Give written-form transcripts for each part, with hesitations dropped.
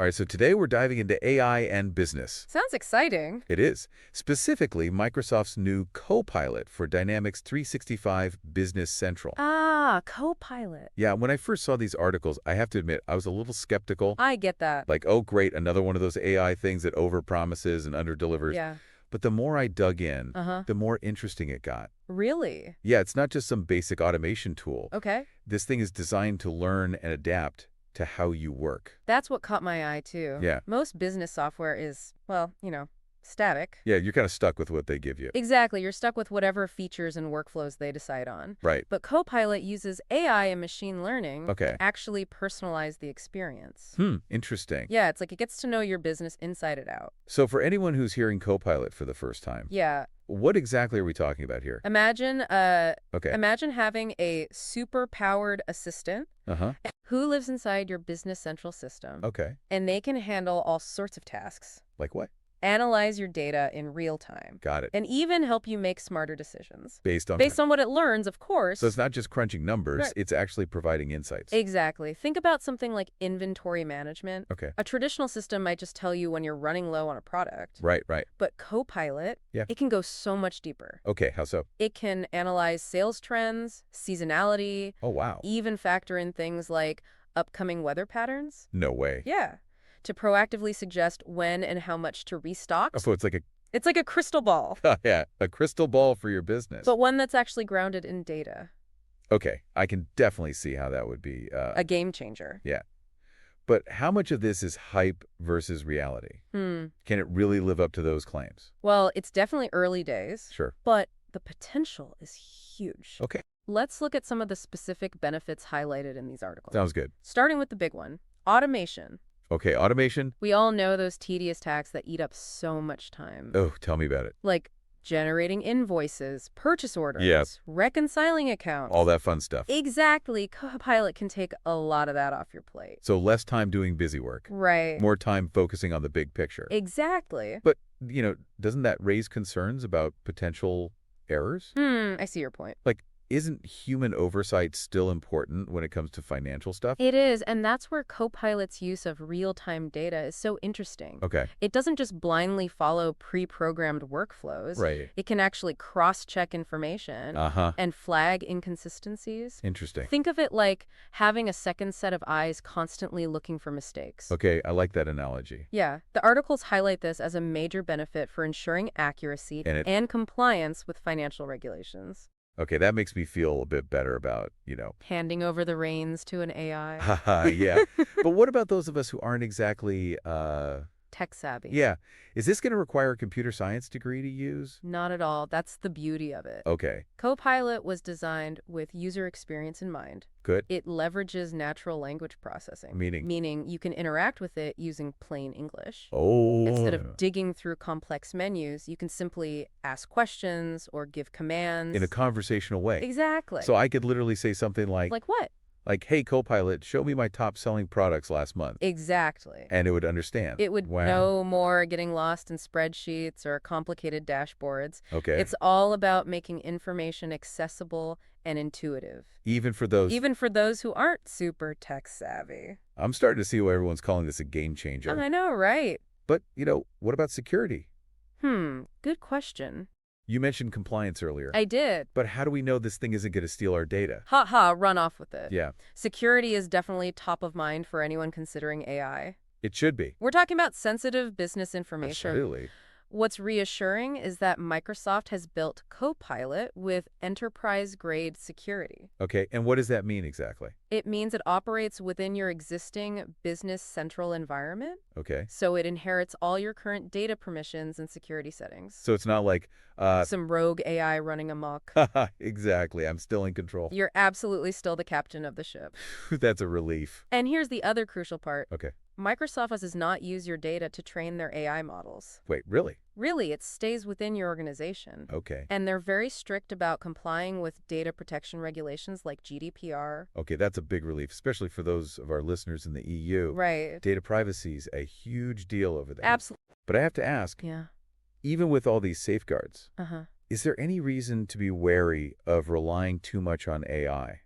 All right, so today we're diving into AI and business. Sounds exciting. It is. Specifically, Microsoft's new Copilot for Dynamics 365 Business Central. Ah, Copilot. Yeah, when I first saw these articles, I have to admit, I was a little skeptical. I get that. Like, oh, great, another one of those AI things that overpromises and underdelivers. Yeah. But the more I dug in, Uh-huh. the more interesting it got. Really? Yeah, it's not just some basic automation tool. Okay. This thing is designed to learn and adapt to how you work. That's what caught my eye, too. Yeah. Most business software is, well, static. Yeah, you're kind of stuck with what they give you. Exactly. You're stuck with whatever features and workflows they decide on. Right. But Copilot uses AI and machine learning Okay. to actually personalize the experience. Interesting. Yeah, it's like it gets to know your business inside and out. So for anyone who's hearing Copilot for the first time, Yeah. what exactly are we talking about here? Imagine Okay. imagine having a super-powered assistant Uh-huh. who lives inside your Business Central system. Okay. And they can handle all sorts of tasks, Like what? analyze your data in real time, Got it. and even help you make smarter decisions. Based on Based on what it learns, of course. So it's not just crunching numbers, Right. it's actually providing insights. Exactly. Think about something like inventory management. Okay. A traditional system might just tell you when you're running low on a product. Right. But Copilot, Yeah. it can go so much deeper. Okay, how so? It can analyze sales trends, seasonality, Oh, wow. even factor in things like upcoming weather patterns. No way. Yeah. To proactively suggest when and how much to restock. Oh, so it's like It's like a crystal ball, a crystal ball for your business. but one that's actually grounded in data. Okay, I can definitely see how that would be. A game changer. Yeah. But how much of this is hype versus reality? Can it really live up to those claims? Well, it's definitely early days, Sure. but the potential is huge. Okay. Let's look at some of the specific benefits highlighted in these articles. Sounds good. Starting with the big one, automation. Okay, automation. We all know those tedious tasks that eat up so much time. Oh, tell me about it. Like generating invoices, purchase orders, Yep. reconciling accounts. All that fun stuff. Exactly. Copilot can take a lot of that off your plate. So less time doing busy work. Right. More time focusing on the big picture. Exactly. But, doesn't that raise concerns about potential errors? I see your point. Like, isn't human oversight still important when it comes to financial stuff? It is, and that's where Copilot's use of real-time data is so interesting. Okay. It doesn't just blindly follow pre-programmed workflows. Right. It can actually cross-check information Uh-huh. and flag inconsistencies. Interesting. Think of it like having a second set of eyes constantly looking for mistakes. Okay, I like that analogy. Yeah, the articles highlight this as a major benefit for ensuring accuracy And compliance with financial regulations. Okay, that makes me feel a bit better about, Handing over the reins to an AI. Haha, yeah. But what about those of us who aren't exactly, Tech savvy. yeah. Is this going to require a computer science degree to use? Not at all. That's the beauty of it. Okay, Copilot was designed with user experience in mind. good. It leverages natural language processing. Meaning? Meaning you can interact with it using plain English. Oh. Instead of digging through complex menus, you can simply ask questions or give commands. In a conversational way. Exactly. So I could literally say something like, Like what? hey, Copilot, show me my top-selling products last month. Exactly. And it would understand. It would Wow. no more getting lost in spreadsheets or complicated dashboards. Okay. It's all about making information accessible and intuitive. Even for those. Even for those who aren't super tech savvy. I'm starting to see why everyone's calling this a game changer. I know, right? But, what about security? Good question. You mentioned compliance earlier. I did. But how do we know this thing isn't going to steal our data? Run off with it. Yeah, Security is definitely top of mind for anyone considering AI. it should be. We're talking about sensitive business information. Absolutely. What's reassuring is that Microsoft has built Copilot with enterprise-grade security. Okay, and what does that mean exactly? It means it operates within your existing Business Central environment, Okay. so it inherits all your current data permissions and security settings. So it's not like, Some rogue AI running amok. exactly, I'm still in control. You're absolutely still the captain of the ship. That's a relief. And here's the other crucial part. Okay. Microsoft does not use your data to train their AI models. Wait, really? Really, it stays within your organization. Okay. And they're very strict about complying with data protection regulations like GDPR. Okay, that's a big relief, especially for those of our listeners in the EU. Right. Data privacy is a huge deal over there. Absolutely. But I have to ask, Yeah. even with all these safeguards, Uh-huh. is there any reason to be wary of relying too much on AI?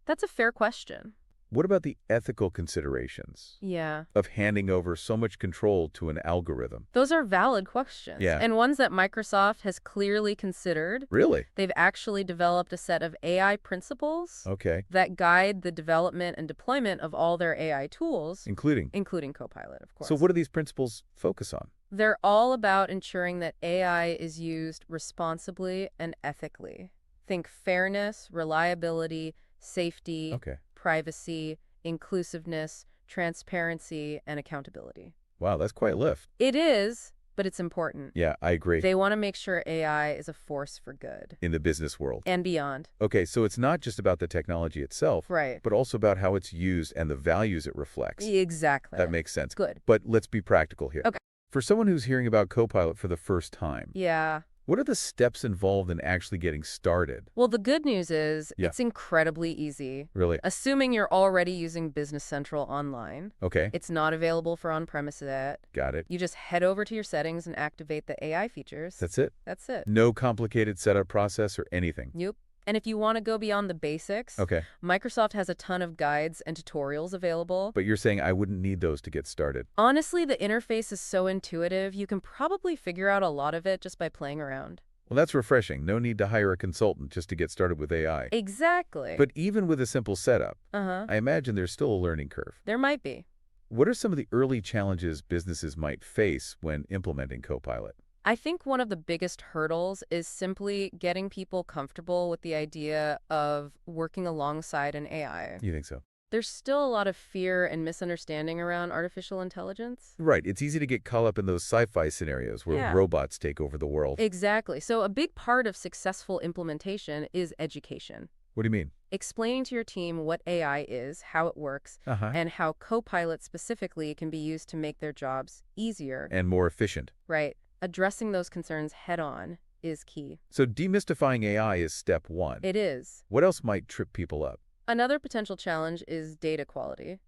That's a fair question. what about the ethical considerations Yeah. of handing over so much control to an algorithm? Those are valid questions, Yeah. and ones that Microsoft has clearly considered. Really? They've actually developed a set of AI principles Okay. that guide the development and deployment of all their AI tools, Including. including Copilot, of So course. what do these principles focus on? They're all about ensuring that AI is used responsibly and ethically. Think fairness, reliability, safety, Okay. privacy, inclusiveness, transparency, and accountability. Wow, that's quite a lift. It is, but it's important. Yeah, I agree. They want to make sure AI is a force for good In the business world. and beyond. Okay, so it's not just about the technology itself, Right. but also about how it's used and the values it reflects. Exactly. That makes sense. Good. But let's be practical here. Okay. For someone who's hearing about Copilot for the first time, Yeah. what are the steps involved in actually getting started? Well, the good news is Yeah. it's incredibly easy. Really? Assuming you're already using Business Central online, Okay, it's not available for on-premise yet. got it. You just head over to your settings and activate the AI features. That's it? That's it. No complicated setup process or anything? Yep. And if you want to go beyond the basics, Okay, Microsoft has a ton of guides and tutorials available. but you're saying I wouldn't need those to get started. Honestly, the interface is so intuitive, you can probably figure out a lot of it just by playing around. Well, that's refreshing. No need to hire a consultant just to get started with AI. Exactly. But even with a simple setup, Uh-huh. I imagine there's still a learning curve. There might be. What are some of the early challenges businesses might face when implementing Copilot? I think one of the biggest hurdles is simply getting people comfortable with the idea of working alongside an AI. You think so? There's still a lot of fear and misunderstanding around artificial intelligence. Right. It's easy to get caught up in those sci-fi scenarios where Yeah. robots take over the world. Exactly. So a big part of successful implementation is education. What do you mean? Explaining to your team what AI is, how it works, Uh-huh. and how Copilot specifically can be used to make their jobs easier. And more efficient. Right. Addressing those concerns head on is key. So demystifying AI is step one. It is. What else might trip people up? Another potential challenge is data quality.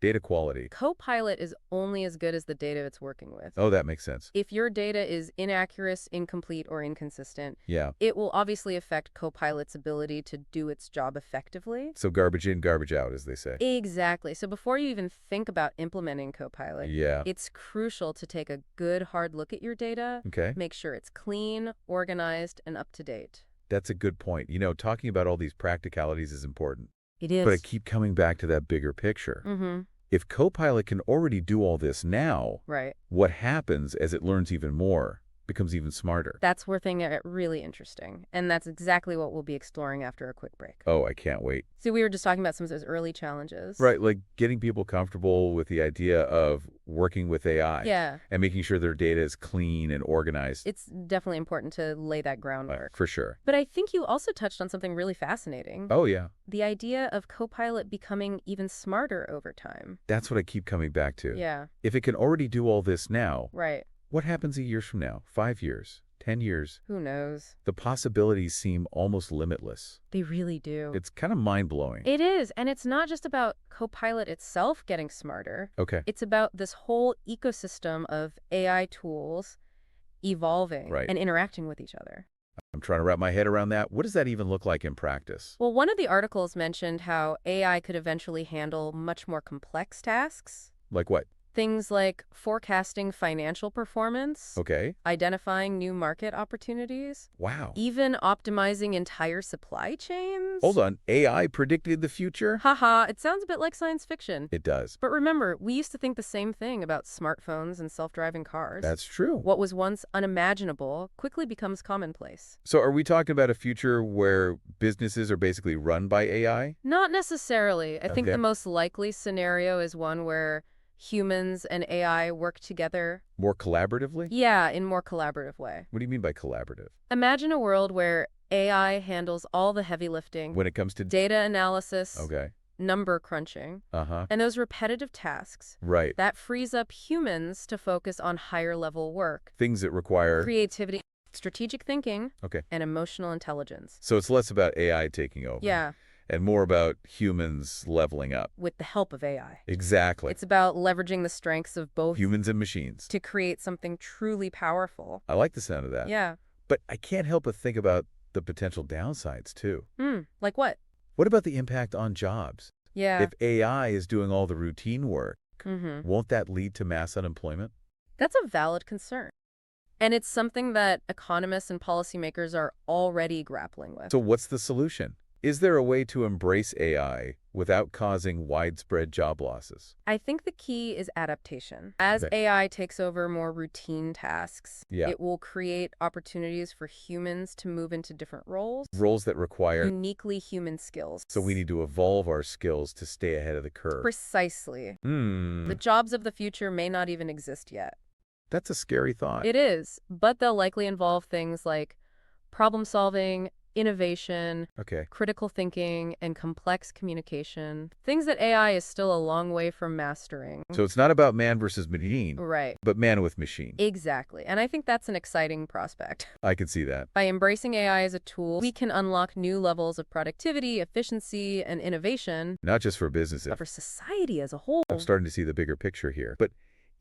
Data quality. Copilot is only as good as the data it's working with. Oh, that makes sense. If your data is inaccurate, incomplete, or inconsistent, Yeah. it will obviously affect Copilot's ability to do its job effectively. So garbage in, garbage out, as they say. Exactly. So before you even think about implementing Copilot, Yeah. it's crucial to take a good hard look at your data, Okay. make sure it's clean, organized, and up to date. That's a good point. You know, talking about all these practicalities is important. It is. But I keep coming back to that bigger picture. Mm-hmm. If Copilot can already do all this now, Right. what happens as it learns even more, becomes even smarter? That's where things get really interesting. And that's exactly what we'll be exploring after a quick break. Oh, I can't wait. So we were just talking about some of those early challenges. Right, like getting people comfortable with the idea of working with AI. Yeah. And making sure their data is clean and organized. It's definitely important to lay that groundwork. For sure. But I think you also touched on something really fascinating. Oh, yeah. The idea of Copilot becoming even smarter over time. That's what I keep coming back to. Yeah. If it can already do all this now, Right. what happens years from now? 5 years? 10 years? Who knows? The possibilities seem almost limitless. They really do. It's kind of mind-blowing. It is. And it's not just about Copilot itself getting smarter. Okay. It's about this whole ecosystem of AI tools evolving Right. and interacting with each other. I'm trying to wrap my head around that. What does that even look like in practice? Well, one of the articles mentioned how AI could eventually handle much more complex tasks. Like what? Things like forecasting financial performance, Okay. identifying new market opportunities, Wow. even optimizing entire supply chains. Hold on. AI predicted the future? Haha, it sounds a bit like science fiction. It does. But remember, we used to think the same thing about smartphones and self-driving cars. That's true. What was once unimaginable quickly becomes commonplace. So are we talking about a future where businesses are basically run by AI? Not necessarily. I think Okay. the most likely scenario is one where humans and AI work together. More collaboratively? Yeah, in more collaborative way. What do you mean by collaborative? Imagine a world where AI handles all the heavy lifting, When it comes to... data analysis, Okay. number crunching, Uh-huh. and those repetitive tasks. Right. That frees up humans to focus on higher level work, Things that require... creativity, strategic thinking, Okay. and emotional intelligence. So it's less about AI taking over. Yeah, And more about humans leveling up. with the help of AI. Exactly. It's about leveraging the strengths of both Humans and machines. to create something truly powerful. I like the sound of that. Yeah. But I can't help but think about the potential downsides, too. Like what? What about the impact on jobs? Yeah. If AI is doing all the routine work, Mm-hmm. won't that lead to mass unemployment? That's a valid concern. And it's something that economists and policymakers are already grappling with. So what's the solution? Is there a way to embrace AI without causing widespread job losses? I think the key is adaptation. As Okay. AI takes over more routine tasks, Yeah. it will create opportunities for humans to move into different roles, Roles that require, uniquely human skills. so we need to evolve our skills to stay ahead of the curve. Precisely. Hmm, The jobs of the future may not even exist yet. that's a scary thought. It is, but they'll likely involve things like problem solving, innovation, Okay. critical thinking, and complex communication. Things that AI is still a long way from mastering. So it's not about man versus machine, Right. but man with machine. Exactly. And I think that's an exciting prospect. I can see that. By embracing AI as a tool, we can unlock new levels of productivity, efficiency, and innovation, Not just for businesses. but for society as a whole. I'm starting to see the bigger picture here. But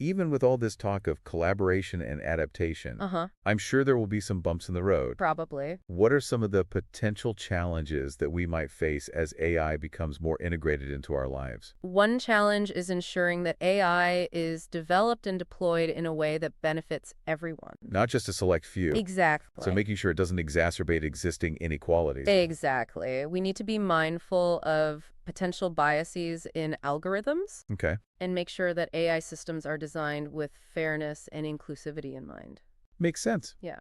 even with all this talk of collaboration and adaptation, Uh-huh. I'm sure there will be some bumps in the road. Probably. What are some of the potential challenges that we might face as AI becomes more integrated into our lives? One challenge is ensuring that AI is developed and deployed in a way that benefits everyone. Not just a select few. Exactly. So making sure it doesn't exacerbate existing inequalities. Exactly. We need to be mindful of potential biases in algorithms Okay. and make sure that AI systems are designed with fairness and inclusivity in mind. Makes sense. Yeah.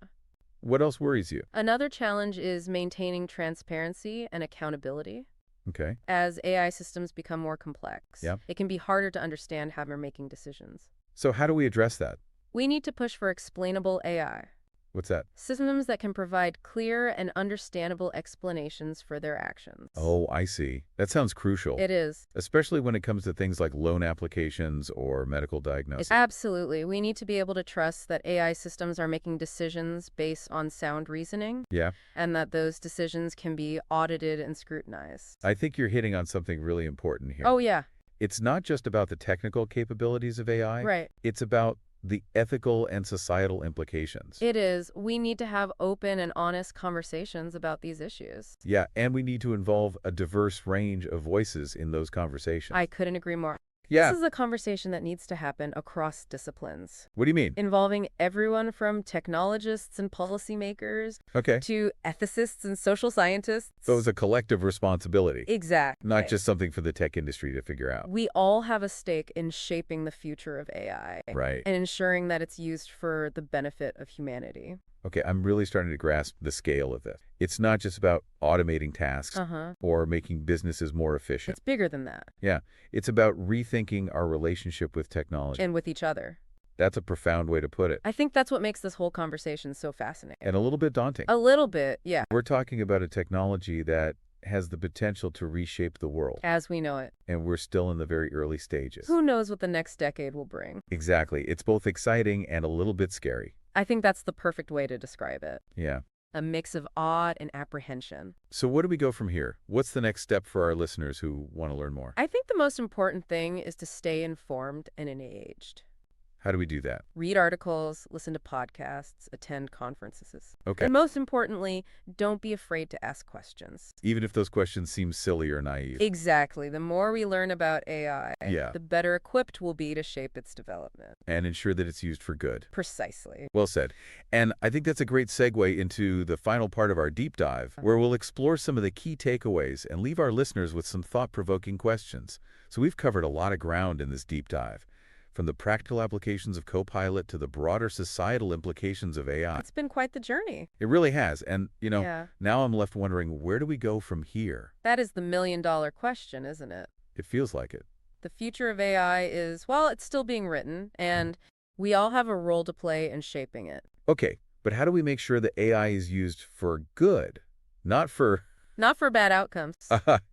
What else worries you? Another challenge is maintaining transparency and accountability. Okay. As AI systems become more complex, Yeah. it can be harder to understand how we're making decisions. So how do we address that? We need to push for explainable AI, What's that? systems that can provide clear and understandable explanations for their actions. Oh, I see. That sounds crucial. It is. Especially when it comes to things like loan applications or medical diagnosis. Absolutely. We need to be able to trust that AI systems are making decisions based on sound reasoning Yeah. and that those decisions can be audited and scrutinized. I think you're hitting on something really important here. Oh, yeah. It's not just about the technical capabilities of AI. Right. It's about the ethical and societal implications. It is. We need to have open and honest conversations about these issues. Yeah, and we need to involve a diverse range of voices in those conversations. I couldn't agree more. Yeah. This is a conversation that needs to happen across disciplines, What do you mean? involving everyone from technologists and policymakers Okay. to ethicists and social scientists. So it's a collective responsibility, Exactly. not just something for the tech industry to figure out. We all have a stake in shaping the future of AI Right. and ensuring that it's used for the benefit of humanity. Okay, I'm really starting to grasp the scale of this. It's not just about automating tasks Uh-huh. or making businesses more efficient. It's bigger than that. Yeah, it's about rethinking our relationship with technology. And with each other. That's a profound way to put it. I think that's what makes this whole conversation so fascinating. And a little bit daunting. A little bit, yeah, We're talking about a technology that has the potential to reshape the world. as we know it. And we're still in the very early stages. Who knows what the next decade will bring? Exactly. It's both exciting and a little bit scary. I think that's the perfect way to describe it. Yeah. A mix of awe and apprehension. So where do we go from here? What's the next step for our listeners who want to learn more? I think the most important thing is to stay informed and engaged. How do we do that? Read articles, listen to podcasts, attend conferences. Okay. And most importantly, don't be afraid to ask questions. Even if those questions seem silly or naive. Exactly. The more we learn about AI, Yeah. the better equipped we'll be to shape its development. And ensure that it's used for good. Precisely. Well said. And I think that's a great segue into the final part of our deep dive, where we'll explore some of the key takeaways and leave our listeners with some thought-provoking questions. So we've covered a lot of ground in this deep dive, from the practical applications of Copilot to the broader societal implications of AI. It's been quite the journey. It really has. And, Yeah. now I'm left wondering, where do we go from here? That is the million-dollar question, isn't it? It feels like it. The future of AI is, well, it's still being written, and we all have a role to play in shaping it. Okay, but how do we make sure that AI is used for good, not for, Not for bad outcomes.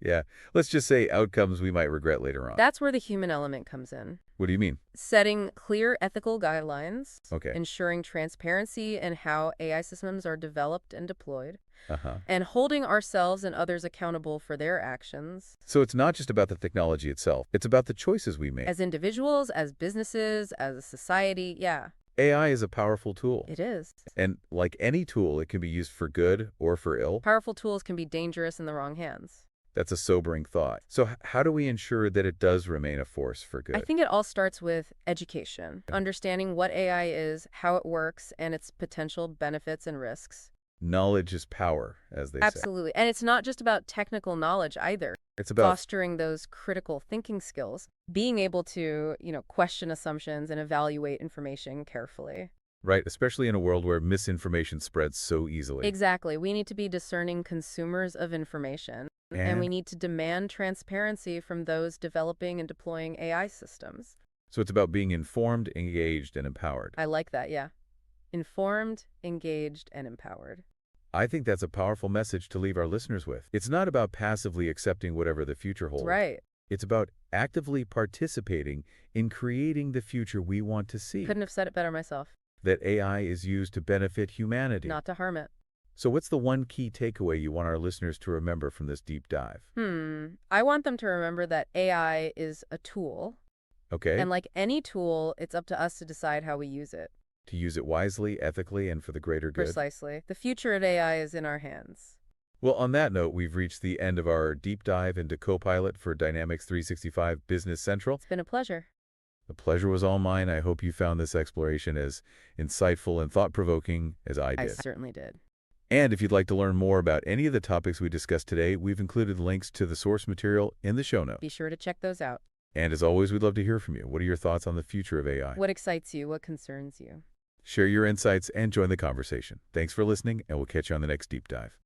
yeah, let's just say outcomes we might regret later on. That's where the human element comes in. What do you mean? Setting clear ethical guidelines, Okay. ensuring transparency in how AI systems are developed and deployed, Uh-huh. and holding ourselves and others accountable for their actions. So it's not just about the technology itself. It's about the choices we make. As individuals, as businesses, as a society, yeah, AI is a powerful tool. it is. And like any tool, it can be used for good or for ill. Powerful tools can be dangerous in the wrong hands. That's a sobering thought. So how do we ensure that it does remain a force for I good? think it all starts with education, understanding what AI is, how it works, and its potential benefits and risks. Knowledge is power, as they say. Absolutely. And it's not just about technical knowledge either. It's about, Fostering those critical thinking skills, being able to, question assumptions and evaluate information carefully. right, especially in a world where misinformation spreads so easily. Exactly. We need to be discerning consumers of information, and we And need to demand transparency from those developing and deploying AI systems. so it's about being informed, engaged, and empowered. I like that, yeah. Informed, engaged, and empowered. I think that's a powerful message to leave our listeners with. It's not about passively accepting whatever the future holds. Right. It's about actively participating in creating the future we want to see. Couldn't have said it better myself. That AI is used to benefit humanity. Not to harm it. So what's the one key takeaway you want our listeners to remember from this deep dive? I want them to remember that AI is a tool, Okay? and like any tool, it's up to us to decide how we use it. To use it wisely, ethically, and for the greater good. Precisely. The future of AI is in our hands. Well, on that note, we've reached the end of our deep dive into Copilot for Dynamics 365 Business Central. It's been a pleasure. The pleasure was all mine. I hope you found this exploration as insightful and thought-provoking as I I did. certainly did. And if you'd like to learn more about any of the topics we discussed today, we've included links to the source material in the show notes. Be sure to check those out. And as always, we'd love to hear from you. What are your thoughts on the future of AI? What excites you? What concerns you? Share your insights and join the conversation. Thanks for listening, and we'll catch you on the next deep dive.